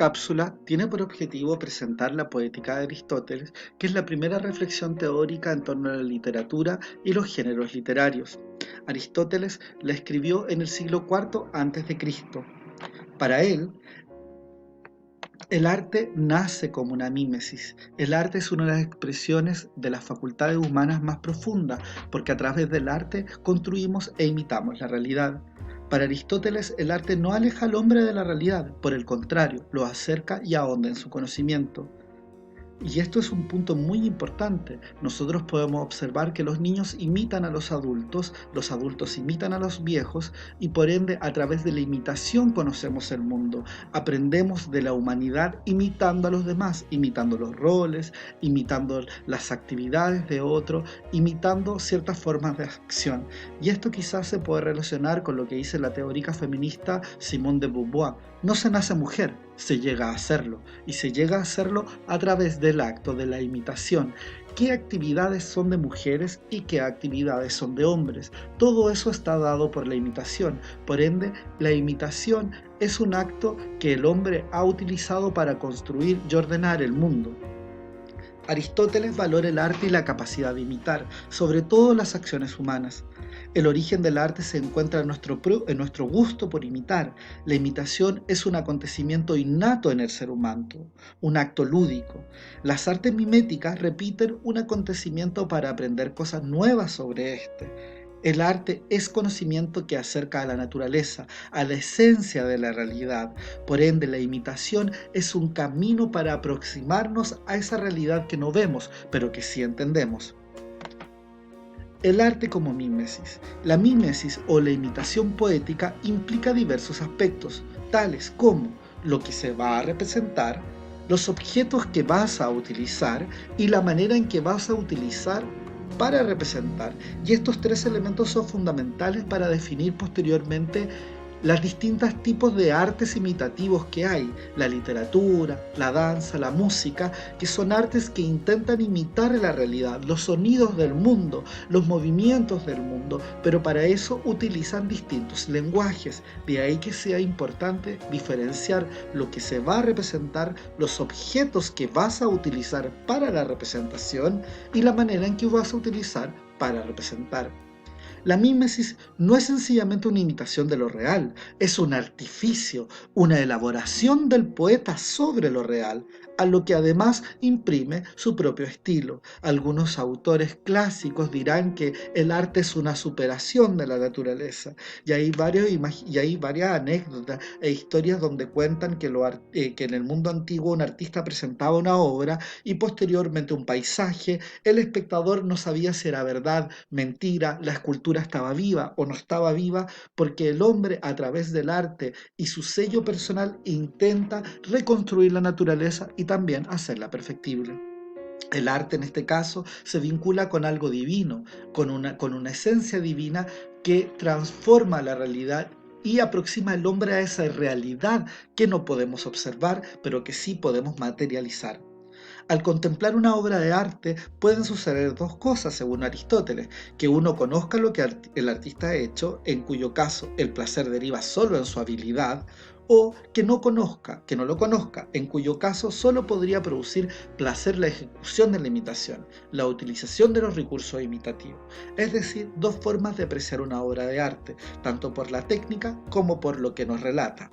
cápsula tiene por objetivo presentar la Poética de Aristóteles, que es la primera reflexión teórica en torno a la literatura y los géneros literarios. Aristóteles la escribió en el siglo IV a.C. Para él, el arte nace como una mímesis. El arte es una de las expresiones de las facultades humanas más profundas, porque a través del arte construimos e imitamos la realidad. Para Aristóteles, el arte no aleja al hombre de la realidad, por el contrario, lo acerca y ahonda en su conocimiento. Y esto es un punto muy importante. Nosotros podemos observar que los niños imitan a los adultos imitan a los viejos y por ende a través de la imitación conocemos el mundo. Aprendemos de la humanidad imitando a los demás, imitando los roles, imitando las actividades de otro, imitando ciertas formas de acción. Y esto quizás se puede relacionar con lo que dice la teórica feminista Simone de Beauvoir. No se nace mujer, se llega a hacerlo, y se llega a hacerlo a través del acto de la imitación. ¿Qué actividades son de mujeres y qué actividades son de hombres? Todo eso está dado por la imitación. Por ende, la imitación es un acto que el hombre ha utilizado para construir y ordenar el mundo. Aristóteles valora el arte y la capacidad de imitar, sobre todo las acciones humanas. El origen del arte se encuentra en nuestro gusto por imitar. La imitación es un acontecimiento innato en el ser humano, un acto lúdico. Las artes miméticas repiten un acontecimiento para aprender cosas nuevas sobre este. El arte es conocimiento que acerca a la naturaleza, a la esencia de la realidad. Por ende, la imitación es un camino para aproximarnos a esa realidad que no vemos, pero que sí entendemos. El arte como mímesis. La mímesis o la imitación poética implica diversos aspectos, tales como lo que se va a representar, los objetos que vas a utilizar y la manera en que vas a utilizar para representar. Y estos tres elementos son fundamentales para definir posteriormente los distintos tipos de artes imitativos que hay, la literatura, la danza, la música, que son artes que intentan imitar la realidad, los sonidos del mundo, los movimientos del mundo, pero para eso utilizan distintos lenguajes. De ahí que sea importante diferenciar lo que se va a representar, los objetos que vas a utilizar para la representación y la manera en que vas a utilizar para representar. La mímesis no es sencillamente una imitación de lo real, es un artificio, una elaboración del poeta sobre lo real, a lo que además imprime su propio estilo. Algunos autores clásicos dirán que el arte es una superación de la naturaleza, y hay varias anécdotas e historias donde cuentan que en el mundo antiguo un artista presentaba una obra y posteriormente un paisaje, el espectador no sabía si era verdad, mentira, la escultura estaba viva o no estaba viva, porque el hombre a través del arte y su sello personal intenta reconstruir la naturaleza y también hacerla perfectible. El arte en este caso se vincula con algo divino, con una esencia divina que transforma la realidad y aproxima al hombre a esa realidad que no podemos observar, pero que sí podemos materializar. Al contemplar una obra de arte pueden suceder dos cosas, según Aristóteles: que uno conozca lo que el artista ha hecho, en cuyo caso el placer deriva solo en su habilidad, o que no lo conozca, en cuyo caso solo podría producir placer la ejecución de la imitación, la utilización de los recursos imitativos. Es decir, dos formas de apreciar una obra de arte, tanto por la técnica como por lo que nos relata.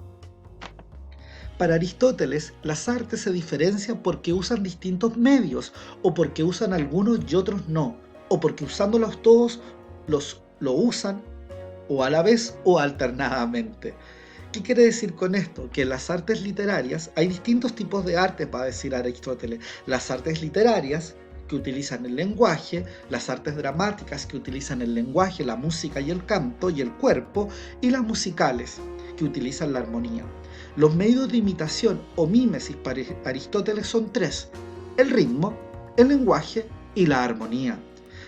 Para Aristóteles, las artes se diferencian porque usan distintos medios, o porque usan algunos y otros no, o porque usándolos todos lo usan o a la vez o alternadamente. ¿Qué quiere decir con esto? Que en las artes literarias hay distintos tipos de arte, para decir Aristóteles. Las artes literarias, que utilizan el lenguaje, las artes dramáticas, que utilizan el lenguaje, la música y el canto y el cuerpo, y las musicales, que utilizan la armonía. Los medios de imitación o mímesis para Aristóteles son tres: el ritmo, el lenguaje y la armonía.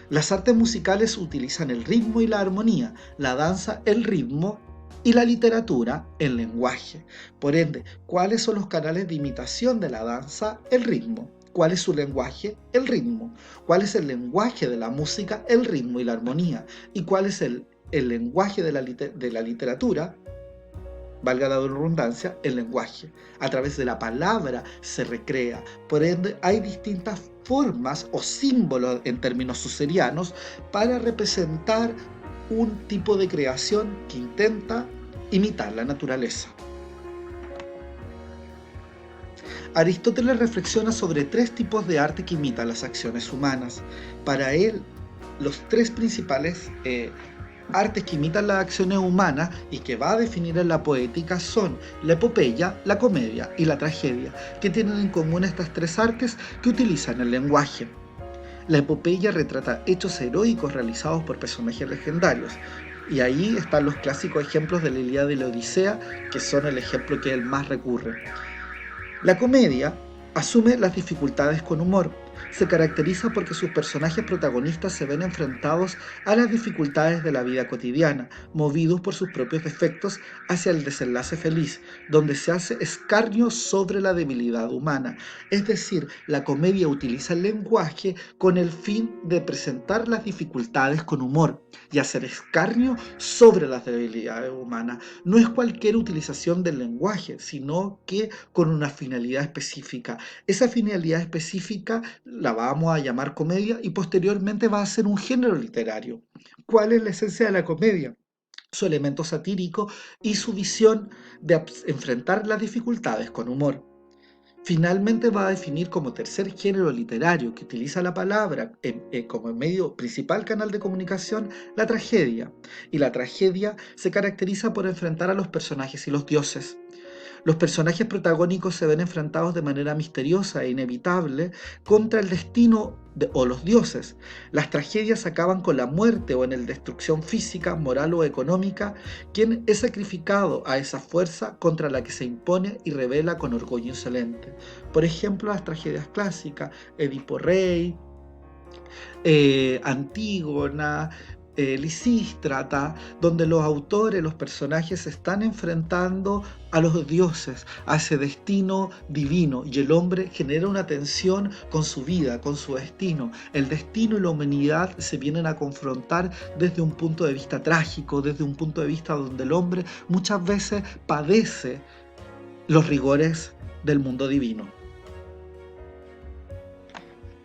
Las artes musicales utilizan el ritmo y la armonía, la danza el ritmo y la literatura el lenguaje. Por ende, ¿cuáles son los canales de imitación de la danza? El ritmo. ¿Cuál es su lenguaje? El ritmo. ¿Cuál es el lenguaje de la música? El ritmo y la armonía. ¿Y cuál es el lenguaje de la literatura? valga la redundancia, el lenguaje. A través de la palabra se recrea. Por ende, hay distintas formas o símbolos en términos suserianos para representar un tipo de creación que intenta imitar la naturaleza. Aristóteles reflexiona sobre 3 tipos de arte que imitan las acciones humanas. Para él, los 3 principales artes que imitan las acciones humanas y que va a definir en la poética son la epopeya, la comedia y la tragedia, que tienen en común estas 3 artes que utilizan el lenguaje. La epopeya retrata hechos heroicos realizados por personajes legendarios, y ahí están los clásicos ejemplos de la Ilíada y la Odisea, que son el ejemplo que él más recurre. La comedia asume las dificultades con humor. Se caracteriza porque sus personajes protagonistas se ven enfrentados a las dificultades de la vida cotidiana, movidos por sus propios defectos hacia el desenlace feliz, donde se hace escarnio sobre la debilidad humana. Es decir, la comedia utiliza el lenguaje con el fin de presentar las dificultades con humor y hacer escarnio sobre las debilidades humanas. No es cualquier utilización del lenguaje, sino que con una finalidad específica. Esa finalidad específica la vamos a llamar comedia y posteriormente va a ser un género literario. ¿Cuál es la esencia de la comedia? Su elemento satírico y su visión de enfrentar las dificultades con humor. Finalmente va a definir como tercer género literario que utiliza la palabra como medio principal canal de comunicación la tragedia. Y la tragedia se caracteriza por enfrentar a los personajes y los dioses. Los personajes protagónicos se ven enfrentados de manera misteriosa e inevitable contra el destino o los dioses. Las tragedias acaban con la muerte o en el destrucción física, moral o económica, quien es sacrificado a esa fuerza contra la que se impone y revela con orgullo insolente. Por ejemplo, las tragedias clásicas, Edipo Rey, Antígona, Lisístrata, donde los autores, los personajes se están enfrentando a los dioses, a ese destino divino, y el hombre genera una tensión con su vida, con su destino. El destino y la humanidad se vienen a confrontar desde un punto de vista trágico, desde un punto de vista donde el hombre muchas veces padece los rigores del mundo divino.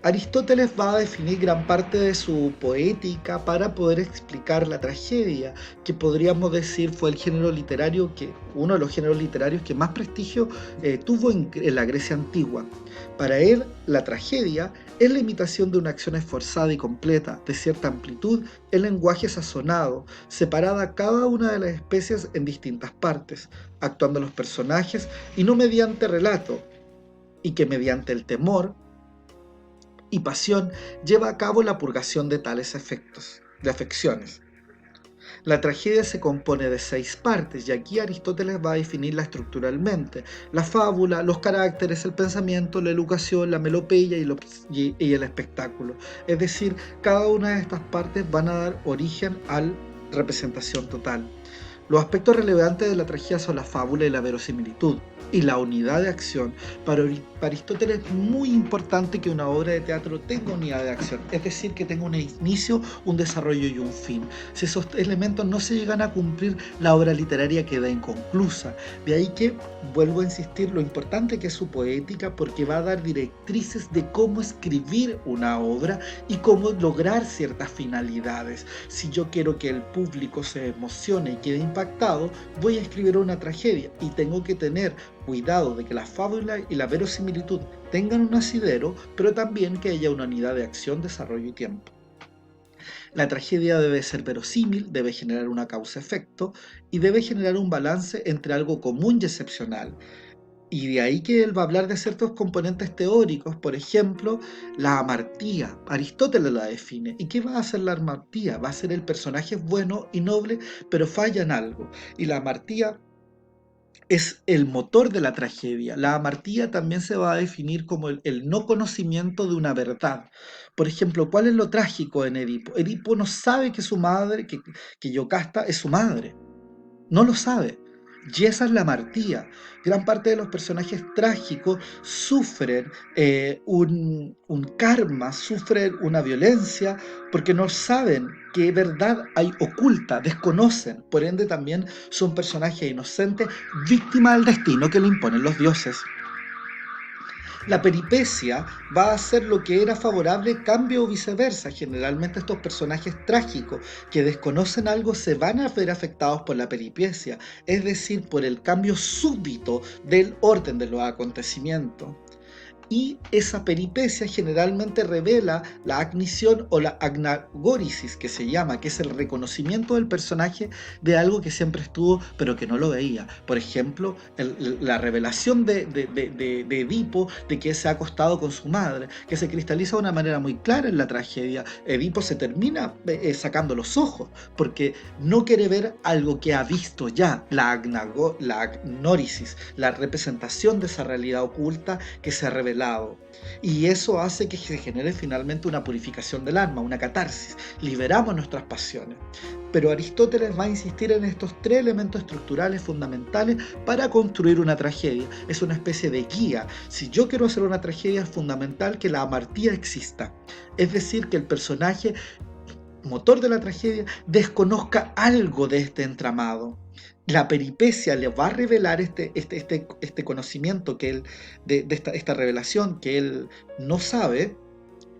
Aristóteles va a definir gran parte de su poética para poder explicar la tragedia, que podríamos decir fue el género literario uno de los géneros literarios que más prestigio tuvo en la Grecia antigua. Para él, la tragedia es la imitación de una acción esforzada y completa, de cierta amplitud, en lenguaje sazonado, separada cada una de las especies en distintas partes, actuando los personajes y no mediante relato, y que mediante el temor y pasión lleva a cabo la purgación de tales efectos, de afecciones. La tragedia se compone de 6 partes y aquí Aristóteles va a definirla estructuralmente: la fábula, los caracteres, el pensamiento, la educación, la melopeya y el espectáculo. Es decir, cada una de estas partes van a dar origen a la representación total. Los aspectos relevantes de la tragedia son la fábula y la verosimilitud y la unidad de acción. Para Aristóteles es muy importante que una obra de teatro tenga unidad de acción, es decir, que tenga un inicio, un desarrollo y un fin. Si esos elementos no se llegan a cumplir, la obra literaria queda inconclusa. De ahí que, vuelvo a insistir, lo importante que es su poética, porque va a dar directrices de cómo escribir una obra y cómo lograr ciertas finalidades. Si yo quiero que el público se emocione y quede impactado, voy a escribir una tragedia y tengo que tener cuidado de que la fábula y la verosimilitud tengan un asidero, pero también que haya una unidad de acción, desarrollo y tiempo. La tragedia debe ser verosímil, debe generar una causa-efecto y debe generar un balance entre algo común y excepcional. Y de ahí que él va a hablar de ciertos componentes teóricos, por ejemplo, la amartía. Aristóteles la define. ¿Y qué va a hacer la amartía? Va a ser el personaje bueno y noble, pero falla en algo. Y la amartía es el motor de la tragedia. La amartía también se va a definir como el no conocimiento de una verdad. Por ejemplo, ¿cuál es lo trágico en Edipo? Edipo no sabe que su madre, que Yocasta es su madre. No lo sabe. Y esa es la amartía. Gran parte de los personajes trágicos sufren un karma, sufren una violencia, porque no saben qué verdad hay oculta, desconocen. Por ende también son personajes inocentes, víctimas del destino que le imponen los dioses. La peripecia va a ser lo que era favorable, cambio o viceversa. Generalmente estos personajes trágicos que desconocen algo se van a ver afectados por la peripecia, es decir, por el cambio súbito del orden de los acontecimientos. Y esa peripecia generalmente revela la agnición o la agnagórisis, que se llama, que es el reconocimiento del personaje de algo que siempre estuvo pero que no lo veía. Por ejemplo, la revelación de Edipo de que se ha acostado con su madre, que se cristaliza de una manera muy clara en la tragedia. Edipo se termina sacando los ojos porque no quiere ver algo que ha visto ya, la agnórisis, la representación de esa realidad oculta que se ha revelado. Y eso hace que se genere finalmente una purificación del alma, una catarsis. Liberamos nuestras pasiones. Pero Aristóteles va a insistir en estos tres elementos estructurales fundamentales para construir una tragedia. Es una especie de guía. Si yo quiero hacer una tragedia, es fundamental que la amartía exista. Es decir, que el personaje motor de la tragedia desconozca algo de este entramado. La peripecia le va a revelar este conocimiento que él, esta revelación que él no sabe,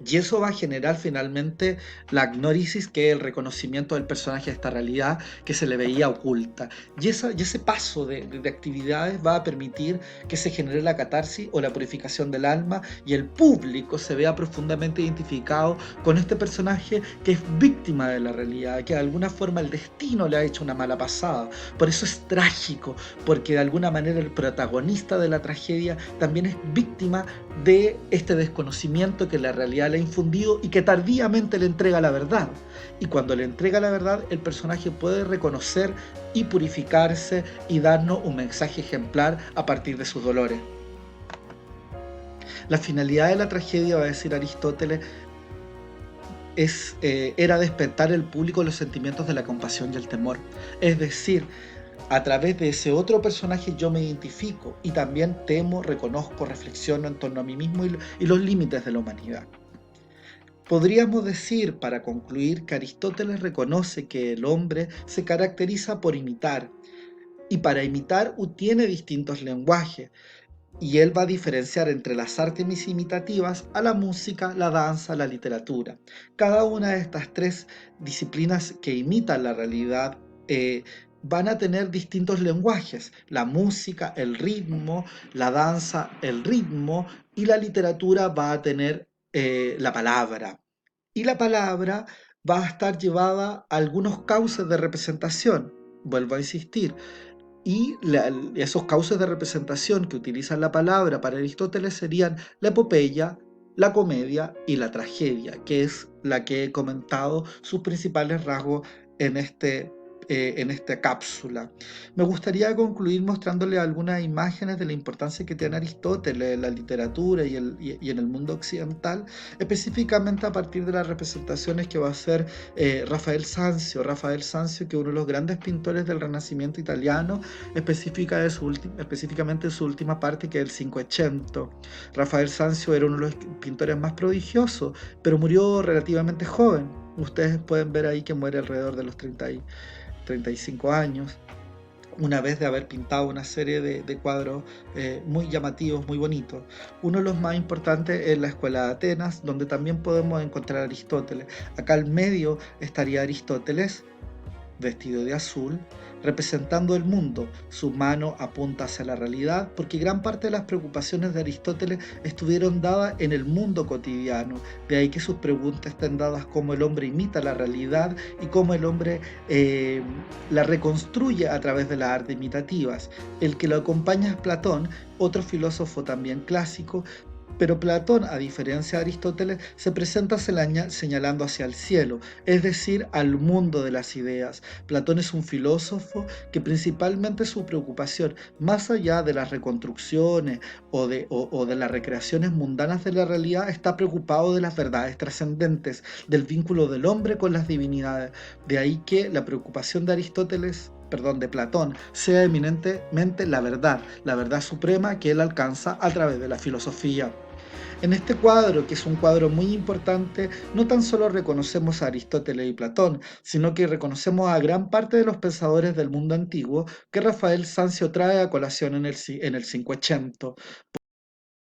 y eso va a generar finalmente la agnórisis, que es el reconocimiento del personaje de esta realidad que se le veía oculta. Y ese paso de actividades va a permitir que se genere la catarsis o la purificación del alma y el público se vea profundamente identificado con este personaje que es víctima de la realidad, que de alguna forma el destino le ha hecho una mala pasada. Por eso es trágico, porque de alguna manera el protagonista de la tragedia también es víctima de este desconocimiento que la realidad le ha infundido y que tardíamente le entrega la verdad. Y cuando le entrega la verdad, el personaje puede reconocer y purificarse y darnos un mensaje ejemplar a partir de sus dolores. La finalidad de la tragedia, va a decir Aristóteles, era despertar el público los sentimientos de la compasión y el temor. Es decir, a través de ese otro personaje yo me identifico y también temo, reconozco, reflexiono en torno a mí mismo y los límites de la humanidad. Podríamos decir, para concluir, que Aristóteles reconoce que el hombre se caracteriza por imitar, y para imitar tiene distintos lenguajes, y él va a diferenciar entre las artes imitativas a la música, la danza, la literatura. Cada una de estas tres disciplinas que imitan la realidad van a tener distintos lenguajes. La música, el ritmo, la danza, el ritmo, y la literatura va a tener la palabra. Y la palabra va a estar llevada a algunos cauces de representación. Vuelvo a insistir. Y esos cauces de representación que utilizan la palabra para Aristóteles serían la epopeya, la comedia y la tragedia, que es la que he comentado sus principales rasgos en esta cápsula. Me gustaría concluir mostrándole algunas imágenes de la importancia que tiene Aristóteles en la literatura y en el mundo occidental, específicamente a partir de las representaciones que va a hacer Rafael Sanzio, que es uno de los grandes pintores del Renacimiento italiano, específicamente en su última parte, que es el Cinquecento. Rafael Sanzio era uno de los pintores más prodigiosos, pero murió relativamente joven. Ustedes pueden ver ahí que muere alrededor de los 35 años, una vez de haber pintado una serie de cuadros muy llamativos, muy bonitos. Uno de los más importantes es la Escuela de Atenas, donde también podemos encontrar a Aristóteles. Acá al medio estaría Aristóteles, vestido de azul, representando el mundo. Su mano apunta hacia la realidad, porque gran parte de las preocupaciones de Aristóteles estuvieron dadas en el mundo cotidiano. De ahí que sus preguntas estén dadas cómo el hombre imita la realidad y cómo el hombre la reconstruye a través de las artes imitativas. El que lo acompaña es Platón, otro filósofo también clásico, pero Platón, a diferencia de Aristóteles, se presenta señalando hacia el cielo, es decir, al mundo de las ideas. Platón es un filósofo que principalmente su preocupación, más allá de las reconstrucciones o de las recreaciones mundanas de la realidad, está preocupado de las verdades trascendentes, del vínculo del hombre con las divinidades. De ahí que la preocupación de Aristóteles de Platón, sea eminentemente la verdad suprema que él alcanza a través de la filosofía. En este cuadro, que es un cuadro muy importante, no tan solo reconocemos a Aristóteles y Platón, sino que reconocemos a gran parte de los pensadores del mundo antiguo que Rafael Sanzio trae a colación en el Cinquecento.